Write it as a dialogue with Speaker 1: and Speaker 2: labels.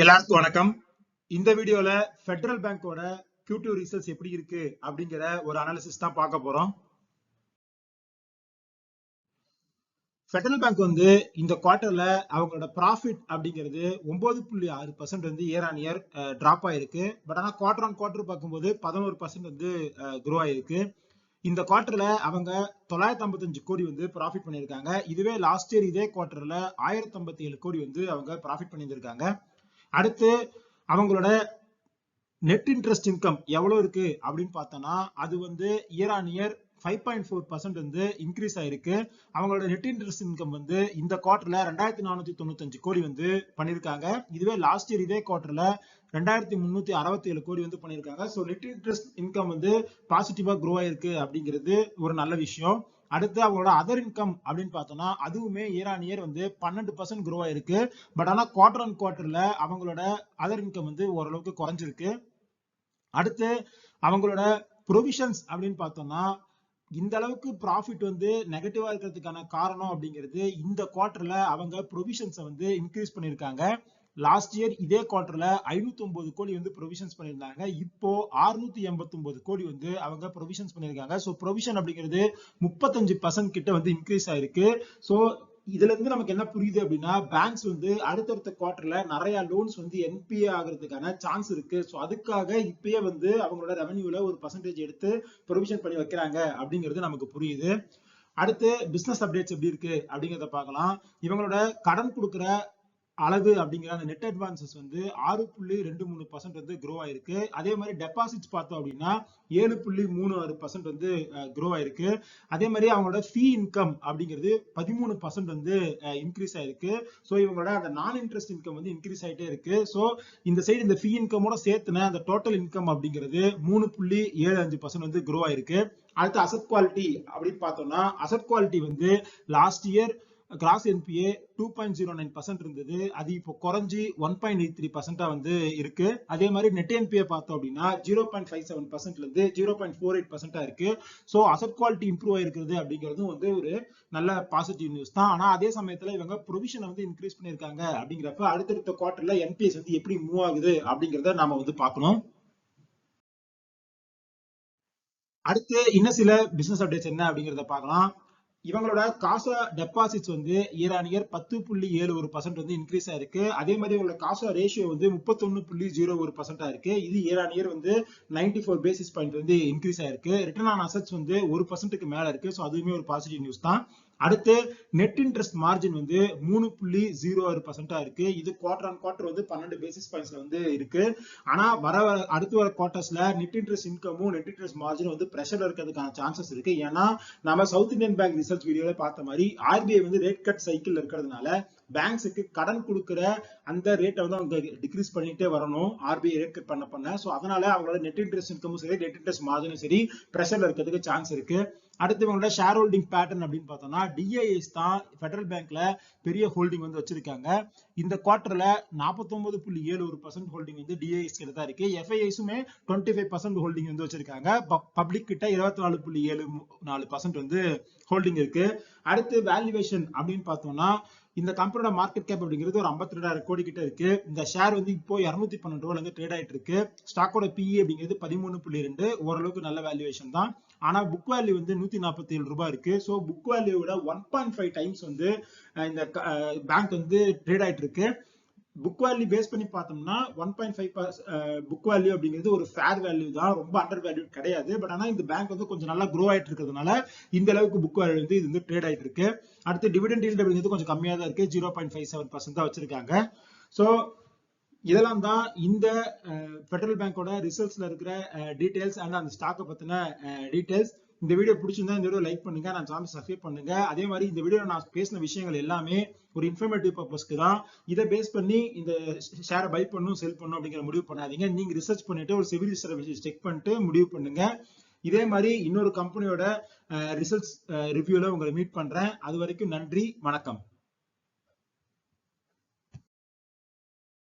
Speaker 1: எல்லாருக்கும் வணக்கம். இந்த வீடியோல ஃபெடரல் பேங்கோட Q2 ரிசல்ட்ஸ் எப்படி இருக்கு அப்படிங்கிற ஒரு அனாலிசிஸ் தான் பார்க்க போறோம். ஃபெடரல் பேங்க் வந்து இந்த குவார்டர்ல அவங்களோட ப்ராஃபிட் அப்படிங்கிறது 9.6% வந்து இயர் ஆன் இயர் டிராப் ஆயிருக்கு. பட் ஆனா குவார்டர் ஆன் குவார்டர் பார்க்கும்போது 11% வந்து க்ரோ ஆயிருக்கு. இந்த குவார்டர்ல அவங்க 955 கோடி வந்து ப்ராஃபிட் பண்ணியிருக்காங்க. இதுவே லாஸ்ட் இயர் இதே குவார்டர்ல 1057 கோடி வந்து அவங்க ப்ராஃபிட் பண்ணியிருக்காங்க. அடுத்து அவங்களோட நெட் இன்ட்ரெஸ்ட் இன்கம் எவ்வளவு இருக்கு அப்படின்னு பார்த்தோம்னா அது வந்து இயர் ஆன் இயர் 5.4% வந்து இன்க்ரீஸ் ஆயிருக்கு. அவங்களோட நெட் இன்ட்ரெஸ்ட் இன்கம் வந்து இந்த குவார்டர்ல 2495 கோடி வந்து பண்ணிருக்காங்க. இதுவே லாஸ்ட் இயர் இதே குவார்டர்ல 2367 கோடி வந்து பண்ணிருக்காங்க. ஸோ நெட் இன்ட்ரெஸ்ட் இன்கம் வந்து பாசிட்டிவா க்ரோ ஆயிருக்கு அப்படிங்கிறது ஒரு நல்ல விஷயம். அடுத்து அவங்களோட அதர் இன்கம் அப்படின்னு பார்த்தோம்னா அதுவுமே இயர் ஆன் இயர் வந்து 12% க்ரோ ஆயிருக்கு. பட் ஆனா குவார்டர் ஆன் குவார்டர்ல அவங்களோட அதர் இன்கம் வந்து ஓரளவுக்கு குறைஞ்சிருக்கு. அடுத்து அவங்களோட ப்ரொவிஷன்ஸ் அப்படின்னு பார்த்தோம்னா இந்த அளவுக்கு ப்ராஃபிட் வந்து நெகட்டிவா இருக்கிறதுக்கான காரணம் அப்படிங்கிறது இந்த குவார்டர்ல அவங்க ப்ரொவிஷன்ஸை வந்து இன்க்ரீஸ் பண்ணிருக்காங்க. லாஸ்ட் இயர் இதே குவார்டர்ல 509 கோடி வந்து ப்ரொவிஷன்ஸ் பண்ணியிருந்தாங்க. இப்போ 689 கோடி வந்து அவங்க ப்ரொவிஷன்ஸ் பண்ணியிருக்காங்க. ஸோ ப்ரொவிஷன் அப்படிங்கிறது 35% கிட்ட வந்து இன்க்ரீஸ் ஆயிருக்கு. ஸோ இதுல இருந்து நமக்கு என்ன புரியுது அப்படின்னா பேங்க்ஸ் வந்து அடுத்தடுத்த குவார்டர்ல நிறைய லோன்ஸ் வந்து என்பிஏ ஆகிறதுக்கான சான்ஸ் இருக்கு. ஸோ அதுக்காக இப்பயே வந்து அவங்களோட ரெவன்யூல ஒரு பர்சன்டேஜ் எடுத்து ப்ரொவிஷன் பண்ணி வைக்கிறாங்க அப்படிங்கிறது நமக்கு புரியுது. அடுத்து பிசினஸ் அப்டேட்ஸ் எப்படி இருக்கு அப்படிங்கிறத பார்க்கலாம். இவங்களோட கடன் கொடுக்குற அளவு அப்படிங்கிற அந்த நெட் அட்வான்சஸ் வந்து 6.23% வந்து க்ரோ ஆயிருக்கு. அதே மாதிரி டெபாசிட்ஸ் பார்த்தோம் அப்படின்னா 7.36% வந்து க்ரோ ஆயிருக்கு. அதே மாதிரி அவங்களோட ஃபீ இன்கம் அப்படிங்கிறது 13% வந்து இன்க்ரீஸ் ஆயிருக்கு. ஸோ இவங்களோட அந்த நான் இன்ட்ரெஸ்ட் இன்கம் வந்து இன்க்ரீஸ் ஆயிட்டே இருக்கு. ஸோ இந்த சைடு இந்த ஃபீ இன்கமோட சேர்த்துன அந்த டோட்டல் இன்கம் அப்படிங்கிறது 3.75% வந்து க்ரோ ஆயிருக்கு. அடுத்து அசெட் குவாலிட்டி அப்படின்னு பார்த்தோம்னா அசெட் குவாலிட்டி வந்து லாஸ்ட் இயர் கிராஸ் என்பிஏ 2.09% இருந்தது. அது இப்போ குறைஞ்சி 1.83% வந்து இருக்கு. அதே மாதிரி நெட் என்பிஏ பார்த்தோம் அப்படின்னா 0.57% இருந்து 0.48% இருக்கு. ஸோ அசெட் குவாலிட்டி இம்ப்ரூவ் ஆயிருக்கிறது அப்படிங்கிறது வந்து ஒரு நல்ல பாசிட்டிவ் நியூஸ் தான். ஆனா அதே சமயத்துல இவங்க ப்ரொவிஷனை வந்து இன்க்ரீஸ் பண்ணிருக்காங்க அப்படிங்கிறப்ப அடுத்தடுத்த குவார்டர்ல என்பிஎஸ் வந்து எப்படி மூவ் ஆகுது அப்படிங்கிறத நாம வந்து பார்க்கணும். அடுத்து இன்னும் சில பிசினஸ் அப்டேட்ஸ் என்ன அப்படிங்கிறத பார்க்கலாம். இவங்களோட காசா டெபாசிட்ஸ் வந்து இயர் ஆன் இயர் 10.71% வந்து இன்க்ரீஸ் ஆயிருக்கு. அதே மாதிரி இவங்களோட காசா ரேஷியோ வந்து 31.01% இருக்கு. இது இயர் ஆன் இயர் வந்து 94 பேசிஸ் பாயிண்ட் வந்து இன்க்ரீஸ் ஆயிருக்கு. ரிட்டர்ன் ஆன் அசெட்ஸ் வந்து 1%க்கு மேல இருக்கு. ஸோ அதுவுமே ஒரு பாசிட்டிவ் நியூஸ் தான். அடுத்து நெட் இன்ட்ரெஸ்ட் மார்ஜின் வந்து 3.06% இருக்கு. இது குவார்டர் ஆன் குவார்டர் வந்து 12 பேசிஸ் பாயிண்ட்ஸ்ல வந்து இருக்கு. ஆனா அடுத்து வர குவார்டர்ஸ்ல நெட் இன்ட்ரெஸ்ட் இன்கமும் நெட் இன்ட்ரெஸ்ட் மார்ஜின் வந்து பிரஷர்ல இருக்கிறதுக்கான சான்சஸ் இருக்கு. ஏன்னா நம்ம சவுத் இந்தியன் பேங்க் ரிசர்ச் வீடியோல பார்த்த மாதிரி ஆர்பிஐ வந்து ரேட் கட் சைக்கிள் இருக்கிறதுனால பேங்க்ஸுக்கு கடன் கொடுக்கிற அந்த ரேட்டை வந்து அவங்க டிக்ரீஸ் பண்ணிட்டே வரணும் ஆர்பிஐ ரேட் கட் பண்ண. ஸோ அதனால அவங்களோட நெட் இன்ட்ரெஸ்ட் இன்கமும் சரி நெட் இன்ட்ரெஸ்ட் மார்ஜினும் சரி பிரஷர்ல இருக்கிறதுக்கு சான்ஸ் இருக்கு. அடுத்து இவங்களோட ஷேர் ஹோல்டிங் பேட்டர்ன் அப்படின்னு பார்த்தோம்னா டிஐஎஸ் தான் ஃபெடரல் பேங்க்ல பெரிய ஹோல்டிங் வந்து வச்சிருக்காங்க. இந்த குவார்டர்ல 49.71% ஹோல்டிங் வந்து டிஐஎஸ் கிட்ட தான் இருக்கு. எஃப்ஐஐஸுமே 25% ஹோல்டிங் வந்து வச்சிருக்காங்க. பப்ளிக் கிட்ட 24.74% வந்து ஹோல்டிங் இருக்கு. அடுத்து வேல்யூவேஷன் அப்படின்னு பார்த்தோம்னா இந்த கம்பெனியோட மார்க்கெட் கேப் அப்படிங்கிறது ஒரு 52,000 கோடி கிட்ட இருக்கு. இந்த ஷேர் வந்து இப்போ 212 ரூபாயில இருந்து ட்ரேட் ஆயிட்டு இருக்கு. ஸ்டாக்கோட பிஇ அப்படிங்கிறது 13.2, ஓரளவுக்கு நல்ல வேல்யூவேஷன் தான். ஆனா புக் வேல்யூ வந்து 147 ரூபாய் இருக்கு. ஸோ புக் வேல்யூவோட 1.5 டைம்ஸ் வந்து இந்த பேங்க் வந்து ட்ரேட் ஆயிட்டு இருக்கு. புக் வேல்யூ பேஸ் பண்ணி பார்த்தோம்னா 1.5 புக் வேல்யூ அப்படிங்கிறது ஒரு ஃபேர் வேல்யூ தான், ரொம்ப அண்டர் வேல்யூ கிடையாது. பட் ஆனா இந்த பேங்க் வந்து கொஞ்சம் நல்லா க்ரோ ஆயிட்டு இருக்கிறதுனால இந்த அளவுக்கு புக் வேல்யூ வந்து இது வந்து ட்ரேட் ஆயிட்டு இருக்கு. அடுத்து டிவிடெண்ட் ஈல்ட் அப்படிங்கிறது கொஞ்சம் கம்மியா தான் இருக்கு, 0.57% தான் வச்சிருக்காங்க. ஸோ இதெல்லாம் தான் இந்த ஃபெடரல் பேங்கோட ரிசல்ட்ஸ்ல இருக்கிற டீடைல்ஸ் அண்ட் அந்த ஸ்டாக்கை பத்தின டீடைல்ஸ். இந்த வீடியோ பிடிச்சிருந்தா இந்த வீடியோ லைக் பண்ணுங்க, நான் சேனல் சப்ஸ்கிரைப் பண்ணுங்க. அதே மாதிரி இந்த வீடியோ நான் பேசின விஷயங்கள் எல்லாமே ஒரு இன்ஃபர்மேட்டிவ் பர்பஸ்க்கு தான். இதை பேஸ் பண்ணி இந்த ஷேரை பை பண்ணும் செல் பண்ணும் அப்படிங்கிற முடிவு பண்ணாதீங்க. நீங்க ரிசர்ச் பண்ணிட்டு ஒரு சிவில் ரிசர்ச் செக் பண்ணிட்டு முடிவு பண்ணுங்க. இதே மாதிரி இன்னொரு கம்பெனியோட ரிசல்ட்ஸ் ரிவ்யூல உங்களை மீட் பண்றேன். அது வரைக்கும் நன்றி, வணக்கம்.